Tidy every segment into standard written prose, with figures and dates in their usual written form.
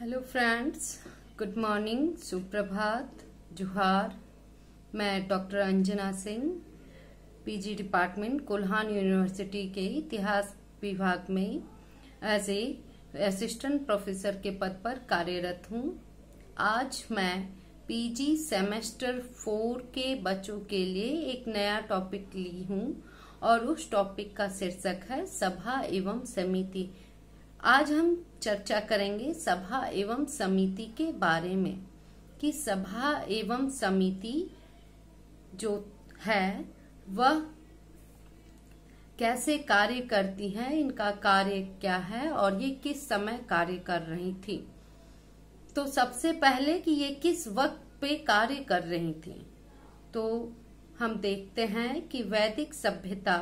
Hello friends, good morning, सुप्रभात, जोहार। मैं doctor Anjana Singh, PG department Kolhan university के इतिहास विभाग में एज ए असिस्टेंट प्रोफेसर के पद पर कार्यरत हूँ। आज मैं पीजी सेमेस्टर 4 के बच्चों के लिए एक नया टॉपिक ली हूँ और उस टॉपिक का शीर्षक है सभा एवं समिति। आज हम चर्चा करेंगे सभा एवं समिति के बारे में कि सभा एवं समिति जो है वह कैसे कार्य करती है, इनका कार्य क्या है और ये किस समय कार्य कर रही थी। तो सबसे पहले कि ये किस वक्त पे कार्य कर रही थी, तो हम देखते हैं कि वैदिक सभ्यता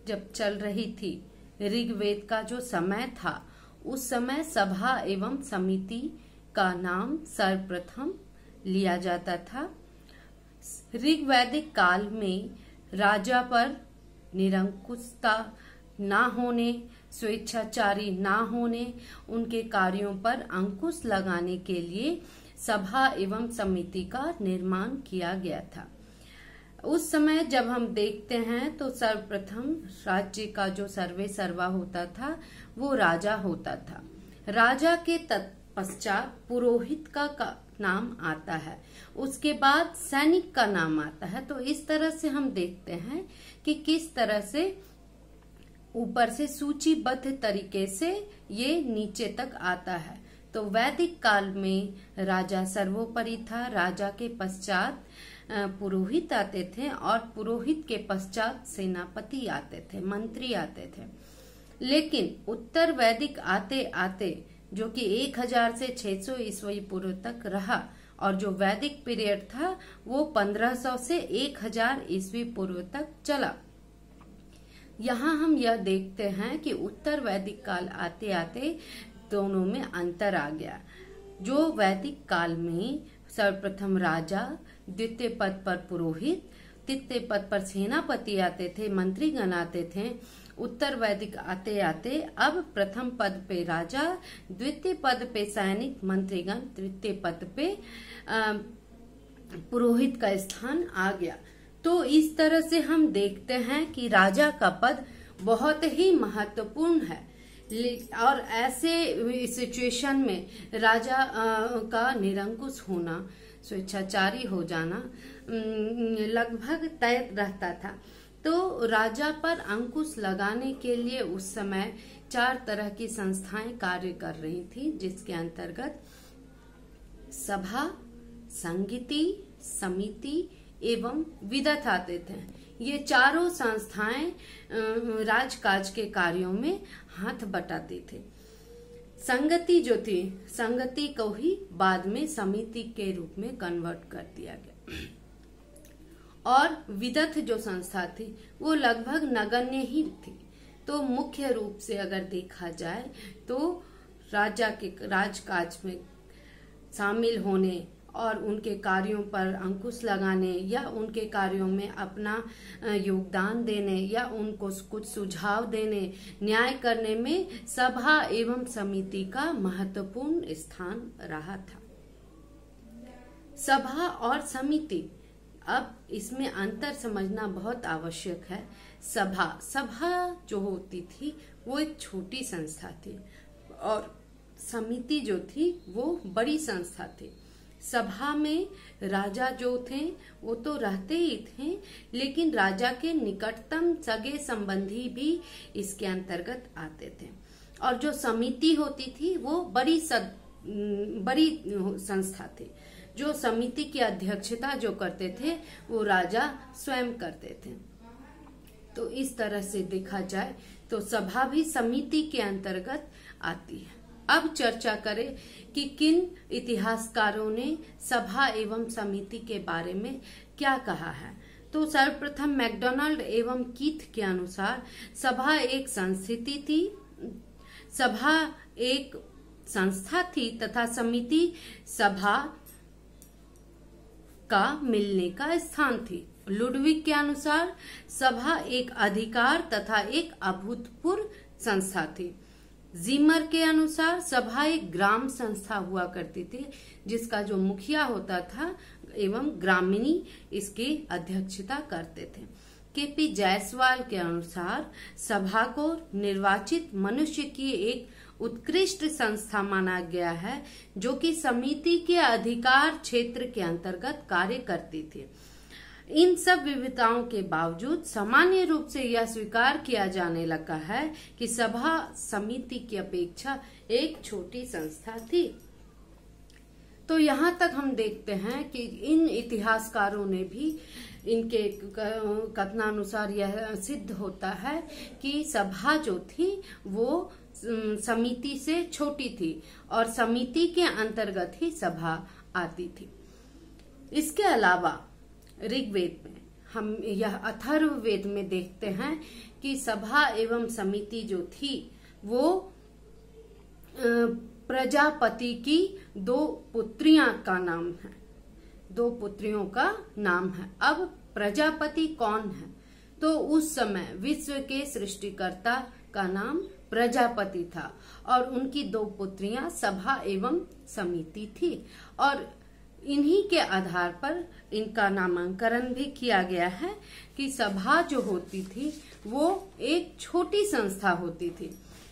जब चल रही थी, ऋग्वेद का जो समय था, उस समय सभा एवं समिति का नाम सर्वप्रथम लिया जाता था। ऋग्वैदिक काल में राजा पर निरंकुशता ना होने, स्वेच्छाचारी ना होने, उनके कार्यों पर अंकुश लगाने के लिए सभा एवं समिति का निर्माण किया गया था। उस समय जब हम देखते हैं तो सर्वप्रथम राज्य का जो सर्वे सर्वा होता था वो राजा होता था। राजा के तत्पश्चात पुरोहित का नाम आता है, उसके बाद सैनिक का नाम आता है। तो इस तरह से हम देखते हैं कि किस तरह से ऊपर से सूचीबद्ध तरीके से ये नीचे तक आता है। तो वैदिक काल में राजा सर्वोपरि था, राजा के पश्चात पुरोहित आते थे और पुरोहित के पश्चात सेनापति आते थे, मंत्री आते थे। लेकिन उत्तर वैदिक आते आते जो कि 1000 से 600 ईस्वी पूर्व तक रहा और जो वैदिक पीरियड था वो 1500 से 1000 ईस्वी पूर्व तक चला। यहाँ हम यह देखते हैं कि उत्तर वैदिक काल आते आते दोनों में अंतर आ गया। जो वैदिक काल में सर्वप्रथम राजा, द्वितीय पद पर पुरोहित, तृतीय पद पर सेनापति आते थे, मंत्रीगण आते थे। उत्तर वैदिक आते आते अब प्रथम पद पे राजा, द्वितीय पद पे सैनिक, मंत्रीगण, तृतीय पद पे पुरोहित का स्थान आ गया। तो इस तरह से हम देखते हैं कि राजा का पद बहुत ही महत्वपूर्ण है और ऐसे सिचुएशन में राजा का निरंकुश होना, स्वेच्छाचारी हो जाना लगभग तय रहता था। तो राजा पर अंकुश लगाने के लिए उस समय 4 तरह की संस्थाएं कार्य कर रही थी, जिसके अंतर्गत सभा, संगीति, समिति एवं विदत आते थे। ये चारों संस्थाएं राजकाज के कार्यों में हाथ बटाती थी। संगति जो थी, संगति को ही बाद में समिति के रूप में कन्वर्ट कर दिया गया और विदत जो संस्था थी वो लगभग नगण्य ही थी। तो मुख्य रूप से अगर देखा जाए तो राजा के राजकाज में शामिल होने और उनके कार्यों पर अंकुश लगाने या उनके कार्यों में अपना योगदान देने या उनको कुछ सुझाव देने, न्याय करने में सभा एवं समिति का महत्वपूर्ण स्थान रहा था। सभा और समिति, अब इसमें अंतर समझना बहुत आवश्यक है। सभा जो होती थी वो एक छोटी संस्था थी और समिति जो थी वो बड़ी संस्था थी। सभा में राजा जो थे वो तो रहते ही थे, लेकिन राजा के निकटतम सगे संबंधी भी इसके अंतर्गत आते थे। और जो समिति होती थी वो बड़ी संस्था थी। जो समिति की अध्यक्षता जो करते थे वो राजा स्वयं करते थे। तो इस तरह से देखा जाए तो सभा भी समिति के अंतर्गत आती है। अब चर्चा करें कि किन इतिहासकारों ने सभा एवं समिति के बारे में क्या कहा है। तो सर्वप्रथम मैकडोनाल्ड एवं कीथ के अनुसार सभा एक संस्थिति थी, सभा एक संस्था थी तथा समिति सभा का मिलने का स्थान थी। लुडविग के अनुसार सभा एक अधिकार तथा एक अभूतपूर्व संस्था थी। जीमर के अनुसार सभा एक ग्राम संस्था हुआ करती थी, जिसका जो मुखिया होता था एवं ग्रामीणी इसकी अध्यक्षता करते थे। केपी जायसवाल के अनुसार सभा को निर्वाचित मनुष्य की एक उत्कृष्ट संस्था माना गया है, जो कि समिति के अधिकार क्षेत्र के अंतर्गत कार्य करती थी। इन सब विविधताओं के बावजूद सामान्य रूप से यह स्वीकार किया जाने लगा है कि सभा समिति की अपेक्षा एक छोटी संस्था थी। तो यहाँ तक हम देखते हैं कि इन इतिहासकारों ने भी इनके कथनानुसार यह सिद्ध होता है कि सभा जो थी वो समिति से छोटी थी और समिति के अंतर्गत ही सभा आती थी। इसके अलावा ऋग्वेद में हम यह अथर्ववेद में देखते हैं कि सभा एवं समिति जो थी वो प्रजापति की 2 पुत्रियां का नाम है, 2 पुत्रियों का नाम है। अब प्रजापति कौन है? तो उस समय विश्व के सृष्टिकर्ता का नाम प्रजापति था और उनकी 2 पुत्रियां सभा एवं समिति थी और इन्हीं के आधार पर इनका नामांकन भी किया गया है कि सभा जो होती थी वो एक छोटी संस्था होती थी,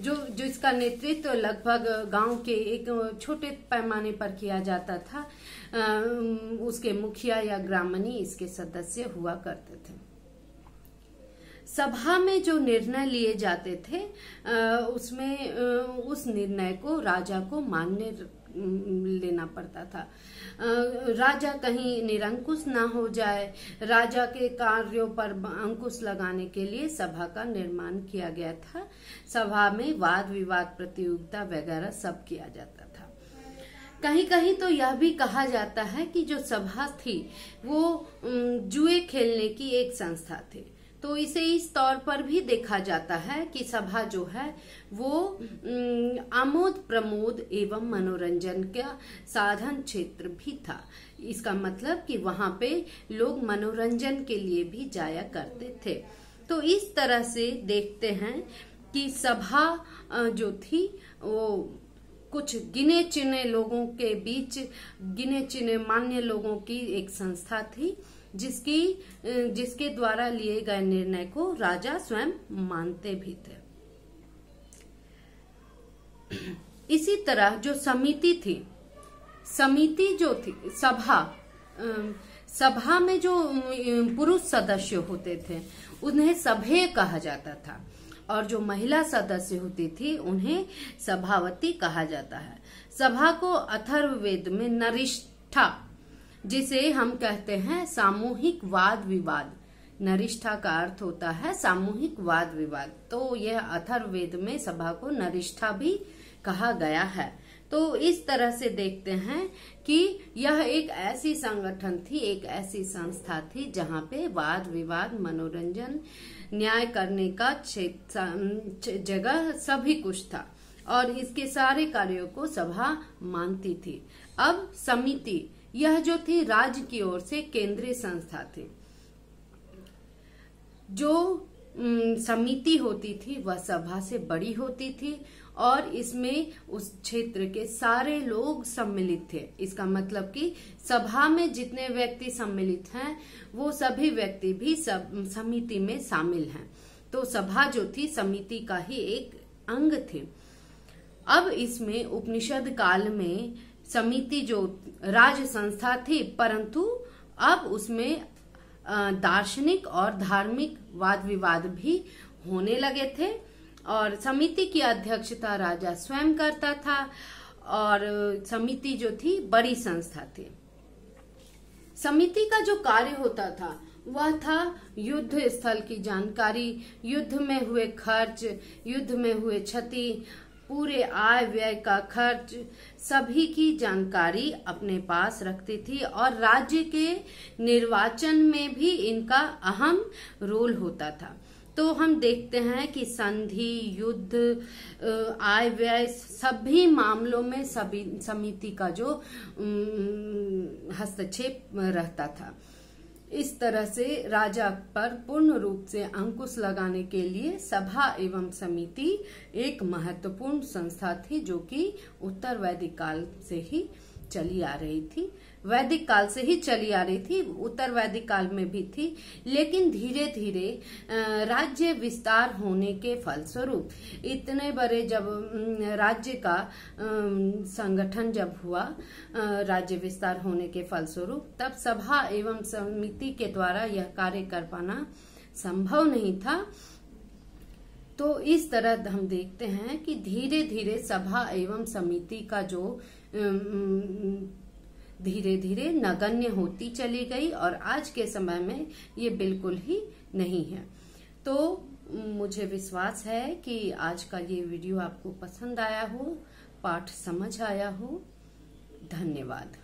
जो इसका नेतृत्व लगभग गांव के एक छोटे पैमाने पर किया जाता था। उसके मुखिया या ग्रामणी इसके सदस्य हुआ करते थे। सभा में जो निर्णय लिए जाते थे उसमें उस निर्णय को राजा को मान्य लेना पड़ता था। राजा कहीं निरंकुश ना हो जाए, राजा के कार्यों पर अंकुश लगाने के लिए सभा का निर्माण किया गया था। सभा में वाद विवाद प्रतियोगिता वगैरह सब किया जाता था। कहीं कहीं तो यह भी कहा जाता है कि जो सभा थी वो जुए खेलने की एक संस्था थी। तो इसे इस तौर पर भी देखा जाता है कि सभा जो है वो आमोद प्रमोद एवं मनोरंजन का साधन क्षेत्र भी था। इसका मतलब कि वहां पे लोग मनोरंजन के लिए भी जाया करते थे। तो इस तरह से देखते हैं कि सभा जो थी वो कुछ गिने चुने लोगों के बीच गिने चुने मान्य लोगों की एक संस्था थी, जिसके द्वारा लिए गए निर्णय को राजा स्वयं मानते भी थे। इसी तरह जो समिति थी, समिति जो थी सभा में जो पुरुष सदस्य होते थे उन्हें सभ्य कहा जाता था और जो महिला सदस्य होती थी उन्हें सभावती कहा जाता है। सभा को अथर्ववेद में नरिष्ठा, जिसे हम कहते हैं सामूहिक वाद विवाद, नरिष्ठा का अर्थ होता है सामूहिक वाद विवाद। तो यह अथर्ववेद में सभा को नरिष्ठा भी कहा गया है। तो इस तरह से देखते हैं कि यह एक ऐसी संगठन थी, एक ऐसी संस्था थी जहां पे वाद विवाद, मनोरंजन, न्याय करने का जगह सभी कुछ था और इसके सारे कार्यों को सभा मानती थी। अब समिति यह जो थी राज्य की ओर से केंद्रीय संस्था थी। जो समिति होती थी वह सभा से बड़ी होती थी और इसमें उस क्षेत्र के सारे लोग सम्मिलित थे। इसका मतलब कि सभा में जितने व्यक्ति सम्मिलित हैं वो सभी व्यक्ति भी समिति में शामिल हैं। तो सभा जो थी समिति का ही एक अंग थी। अब इसमें उपनिषद काल में समिति जो राज संस्था थी, परंतु अब उसमें दार्शनिक और धार्मिक वाद विवाद भी होने लगे थे और समिति की अध्यक्षता राजा स्वयं करता था और समिति जो थी बड़ी संस्था थी। समिति का जो कार्य होता था वह था युद्ध स्थल की जानकारी, युद्ध में हुए खर्च, युद्ध में हुए क्षति, पूरे आय व्यय का खर्च, सभी की जानकारी अपने पास रखती थी और राज्य के निर्वाचन में भी इनका अहम रोल होता था। तो हम देखते हैं कि संधि, युद्ध, आय व्यय सभी मामलों में सभी समिति का जो हस्तक्षेप रहता था। इस तरह से राजा पर पूर्ण रूप से अंकुश लगाने के लिए सभा एवं समिति एक महत्वपूर्ण संस्था थी, जो कि उत्तर वैदिक काल से ही चली आ रही थी। वैदिक काल से ही चली आ रही थी, उत्तर वैदिक काल में भी थी, लेकिन धीरे धीरे राज्य विस्तार होने के फलस्वरूप इतने बड़े जब राज्य का संगठन जब हुआ, राज्य विस्तार होने के फलस्वरूप, तब सभा एवं समिति के द्वारा यह कार्य कर पाना संभव नहीं था। तो इस तरह हम देखते हैं कि धीरे धीरे सभा एवं समिति का जो धीरे धीरे नगण्य होती चली गई और आज के समय में ये बिल्कुल ही नहीं है। तो मुझे विश्वास है कि आज का ये वीडियो आपको पसंद आया हो, पाठ समझ आया हो। धन्यवाद।